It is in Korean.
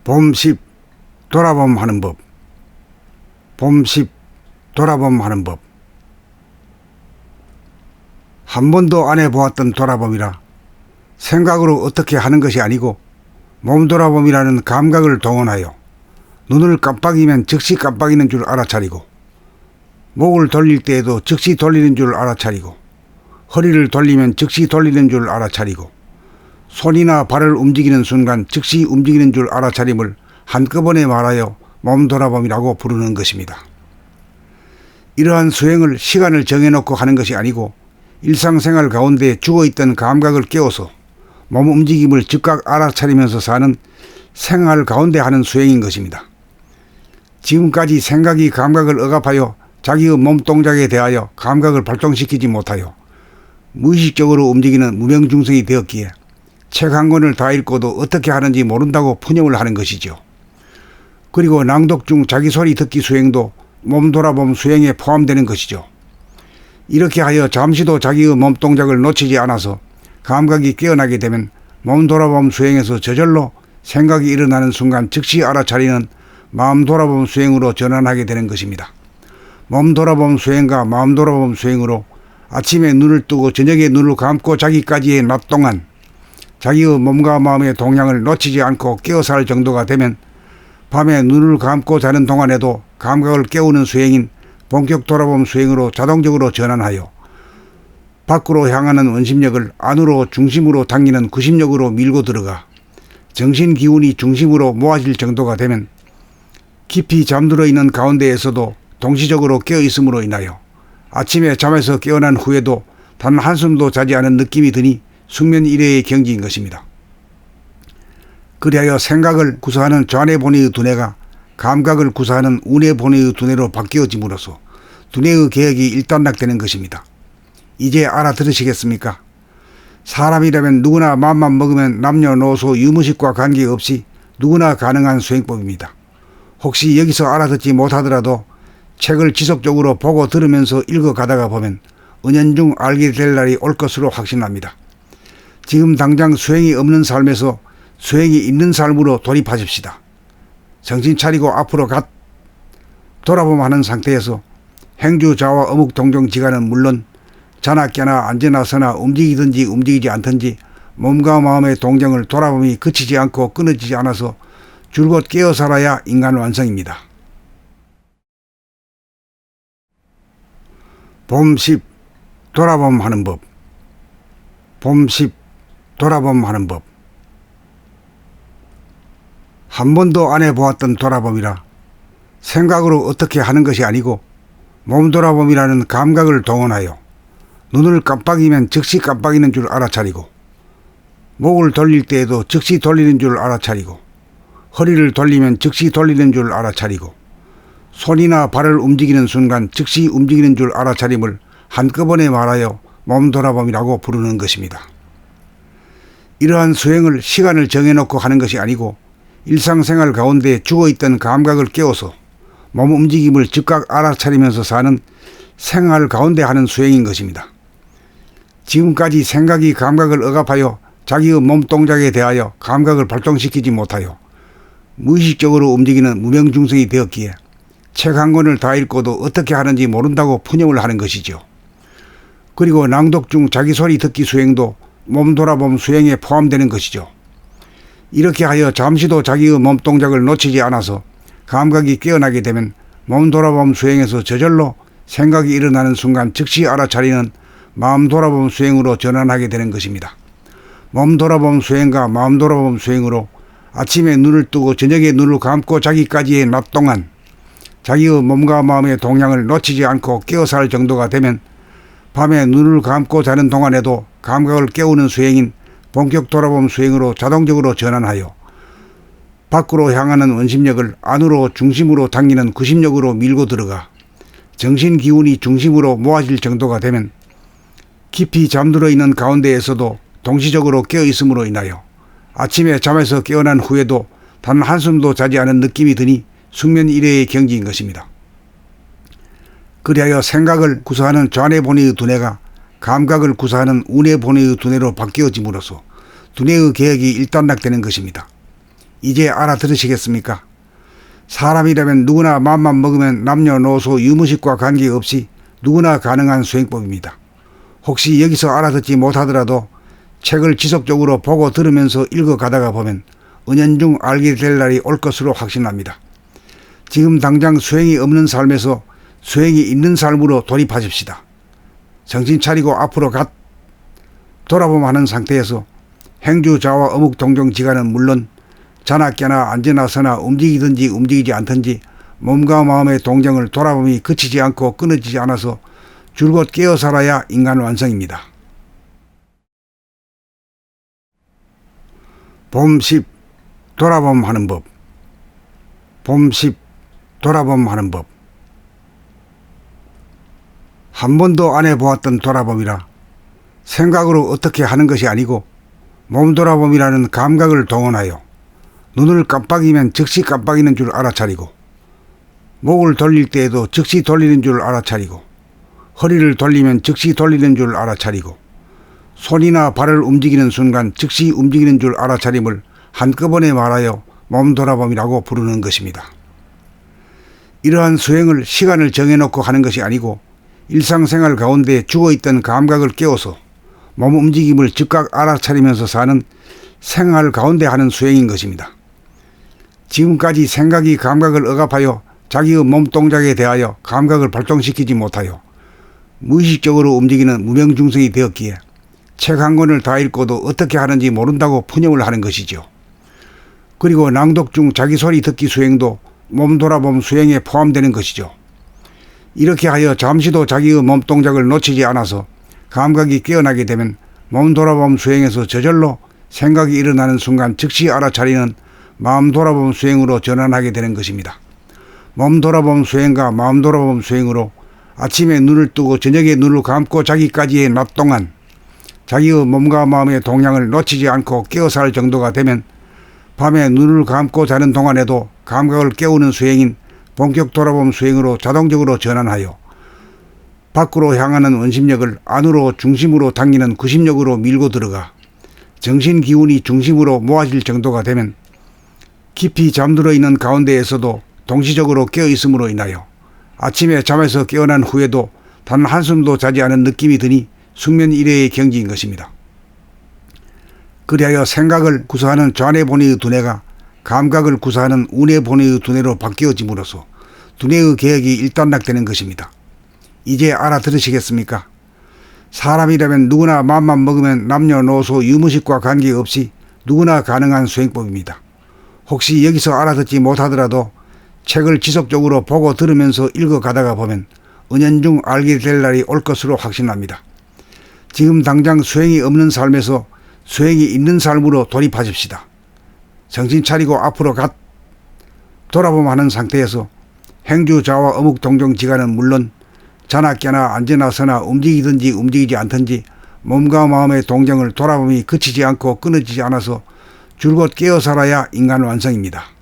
봄10 돌아봄 하는 법. 봄10 돌아봄 하는 법. 한 번도 안 해보았던 돌아봄이라 생각으로 어떻게 하는 것이 아니고 몸 돌아봄이라는 감각을 동원하여 눈을 깜빡이면 즉시 깜빡이는 줄 알아차리고 목을 돌릴 때에도 즉시 돌리는 줄 알아차리고 허리를 돌리면 즉시 돌리는 줄 알아차리고 손이나 발을 움직이는 순간 즉시 움직이는 줄 알아차림을 한꺼번에 말하여 몸 돌아봄이라고 부르는 것입니다. 이러한 수행을 시간을 정해놓고 하는 것이 아니고 일상생활 가운데 죽어있던 감각을 깨워서 몸 움직임을 즉각 알아차리면서 사는 생활 가운데 하는 수행인 것입니다. 지금까지 생각이 감각을 억압하여 자기의 몸 동작에 대하여 감각을 발동시키지 못하여 무의식적으로 움직이는 무명중생이 되었기에 책 한 권을 다 읽고도 어떻게 하는지 모른다고 푸념을 하는 것이죠. 그리고 낭독 중 자기 소리 듣기 수행도 몸 돌아봄 수행에 포함되는 것이죠. 이렇게 하여 잠시도 자기의 몸 동작을 놓치지 않아서 감각이 깨어나게 되면 몸 돌아봄 수행에서 저절로 생각이 일어나는 순간 즉시 알아차리는 마음 돌아봄 수행으로 전환하게 되는 것입니다. 몸 돌아봄 수행과 마음 돌아봄 수행으로 아침에 눈을 뜨고 저녁에 눈을 감고 자기까지의 낮 동안 자기의 몸과 마음의 동향을 놓치지 않고 깨어 살 정도가 되면 밤에 눈을 감고 자는 동안에도 감각을 깨우는 수행인 본격 돌아봄 수행으로 자동적으로 전환하여 밖으로 향하는 원심력을 안으로 중심으로 당기는 구심력으로 밀고 들어가 정신 기운이 중심으로 모아질 정도가 되면 깊이 잠들어 있는 가운데에서도 동시적으로 깨어 있음으로 인하여 아침에 잠에서 깨어난 후에도 단 한숨도 자지 않은 느낌이 드니 숙면 이래의 경지인 것입니다. 그리하여 생각을 구사하는 좌뇌 본의의 두뇌가 감각을 구사하는 우뇌 본의의 두뇌로 바뀌어짐으로써 두뇌의 계획이 일단락되는 것입니다. 이제 알아들으시겠습니까? 사람이라면 누구나 마음만 먹으면 남녀노소 유무식과 관계없이 누구나 가능한 수행법입니다. 혹시 여기서 알아듣지 못하더라도 책을 지속적으로 보고 들으면서 읽어가다가 보면 은연중 알게 될 날이 올 것으로 확신합니다. 지금 당장 수행이 없는 삶에서 수행이 있는 삶으로 돌입하십시다. 정신 차리고 앞으로 돌아보면 하는 상태에서 행주 좌와 어묵 동정 지간은 물론 자나 깨나 앉으나 서나 움직이든지 움직이지 않든지 몸과 마음의 동정을 돌아봄이 그치지 않고 끊어지지 않아서 줄곧 깨어 살아야 인간 완성입니다. 봄10 돌아봄 하는 법. 봄10 돌아봄 하는 법. 한 번도 안 해보았던 돌아봄이라 생각으로 어떻게 하는 것이 아니고 몸 돌아봄이라는 감각을 동원하여 눈을 깜빡이면 즉시 깜빡이는 줄 알아차리고 목을 돌릴 때에도 즉시 돌리는 줄 알아차리고 허리를 돌리면 즉시 돌리는 줄 알아차리고 손이나 발을 움직이는 순간 즉시 움직이는 줄 알아차림을 한꺼번에 말하여 몸 돌아봄이라고 부르는 것입니다. 이러한 수행을 시간을 정해놓고 하는 것이 아니고 일상생활 가운데 죽어있던 감각을 깨워서 몸 움직임을 즉각 알아차리면서 사는 생활 가운데 하는 수행인 것입니다. 지금까지 생각이 감각을 억압하여 자기의 몸 동작에 대하여 감각을 발동시키지 못하여 무의식적으로 움직이는 무명중생이 되었기에 책 한 권을 다 읽고도 어떻게 하는지 모른다고 푸념을 하는 것이죠. 그리고 낭독 중 자기 소리 듣기 수행도 몸 돌아봄 수행에 포함되는 것이죠. 이렇게 하여 잠시도 자기의 몸 동작을 놓치지 않아서 감각이 깨어나게 되면 몸 돌아봄 수행에서 저절로 생각이 일어나는 순간 즉시 알아차리는 마음 돌아봄 수행으로 전환하게 되는 것입니다. 몸 돌아봄 수행과 마음 돌아봄 수행으로 아침에 눈을 뜨고 저녁에 눈을 감고 자기까지의 낮 동안 자기의 몸과 마음의 동향을 놓치지 않고 깨어 살 정도가 되면 밤에 눈을 감고 자는 동안에도 감각을 깨우는 수행인 본격 돌아봄 수행으로 자동적으로 전환하여 밖으로 향하는 원심력을 안으로 중심으로 당기는 구심력으로 밀고 들어가 정신 기운이 중심으로 모아질 정도가 되면 깊이 잠들어 있는 가운데에서도 동시적으로 깨어 있음으로 인하여 아침에 잠에서 깨어난 후에도 단 한숨도 자지 않은 느낌이 드니 숙면 이래의 경지인 것입니다. 그리하여 생각을 구사하는 좌뇌 본의의 두뇌가 감각을 구사하는 우뇌 본의의 두뇌로 바뀌어짐으로써 두뇌의 계획이 일단락되는 것입니다. 이제 알아들으시겠습니까? 사람이라면 누구나 마음만 먹으면 남녀노소 유무식과 관계없이 누구나 가능한 수행법입니다. 혹시 여기서 알아듣지 못하더라도 책을 지속적으로 보고 들으면서 읽어가다가 보면 은연중 알게 될 날이 올 것으로 확신합니다. 지금 당장 수행이 없는 삶에서 수행이 있는 삶으로 돌입하십시다. 정신 차리고 앞으로 돌아보면 하는 상태에서 행주자와 어묵동정지간은 물론 자나 깨나 앉으나 서나 움직이든지 움직이지 않든지 몸과 마음의 동정을 돌아봄이 그치지 않고 끊어지지 않아서 줄곧 깨어 살아야 인간 완성입니다. 봄 10. 돌아봄 하는 법. 봄 10. 돌아봄 하는 법. 한 번도 안 해보았던 돌아봄이라 생각으로 어떻게 하는 것이 아니고 몸 돌아봄이라는 감각을 동원하여 눈을 깜빡이면 즉시 깜빡이는 줄 알아차리고 목을 돌릴 때에도 즉시 돌리는 줄 알아차리고 허리를 돌리면 즉시 돌리는 줄 알아차리고 손이나 발을 움직이는 순간 즉시 움직이는 줄 알아차림을 한꺼번에 말하여 몸 돌아봄이라고 부르는 것입니다. 이러한 수행을 시간을 정해놓고 하는 것이 아니고 일상생활 가운데 죽어있던 감각을 깨워서 몸 움직임을 즉각 알아차리면서 사는 생활 가운데 하는 수행인 것입니다. 지금까지 생각이 감각을 억압하여 자기의 몸동작에 대하여 감각을 발동시키지 못하여 무의식적으로 움직이는 무명중생이 되었기에 책 한 권을 다 읽고도 어떻게 하는지 모른다고 푸념을 하는 것이죠. 그리고 낭독 중 자기 소리 듣기 수행도 몸 돌아봄 수행에 포함되는 것이죠. 이렇게 하여 잠시도 자기의 몸동작을 놓치지 않아서 감각이 깨어나게 되면 몸 돌아봄 수행에서 저절로 생각이 일어나는 순간 즉시 알아차리는 마음 돌아봄 수행으로 전환하게 되는 것입니다. 몸 돌아봄 수행과 마음 돌아봄 수행으로 아침에 눈을 뜨고 저녁에 눈을 감고 자기까지의 낮 동안 자기의 몸과 마음의 동향을 놓치지 않고 깨어 살 정도가 되면 밤에 눈을 감고 자는 동안에도 감각을 깨우는 수행인 본격 돌아봄 수행으로 자동적으로 전환하여 밖으로 향하는 원심력을 안으로 중심으로 당기는 구심력으로 밀고 들어가 정신 기운이 중심으로 모아질 정도가 되면 깊이 잠들어 있는 가운데에서도 동시적으로 깨어 있음으로 인하여 아침에 잠에서 깨어난 후에도 단 한숨도 자지 않은 느낌이 드니 숙면 이래의 경지인 것입니다. 그리하여 생각을 구사하는 좌뇌 본의의 두뇌가 감각을 구사하는 우뇌 본의의 두뇌로 바뀌어짐으로써 두뇌의 개혁이 일단락되는 것입니다. 이제 알아들으시겠습니까? 사람이라면 누구나 마음만 먹으면 남녀노소 유무식과 관계없이 누구나 가능한 수행법입니다. 혹시 여기서 알아듣지 못하더라도 책을 지속적으로 보고 들으면서 읽어가다가 보면 은연중 알게 될 날이 올 것으로 확신합니다. 지금 당장 수행이 없는 삶에서 수행이 있는 삶으로 돌입하십시다. 정신 차리고 앞으로 돌아보면 하는 상태에서 행주자와 어묵동정지간은 물론 자나 깨나 앉으나 서나 움직이든지 움직이지 않든지 몸과 마음의 동정을 돌아봄이 그치지 않고 끊어지지 않아서 줄곧 깨어 살아야 인간 완성입니다.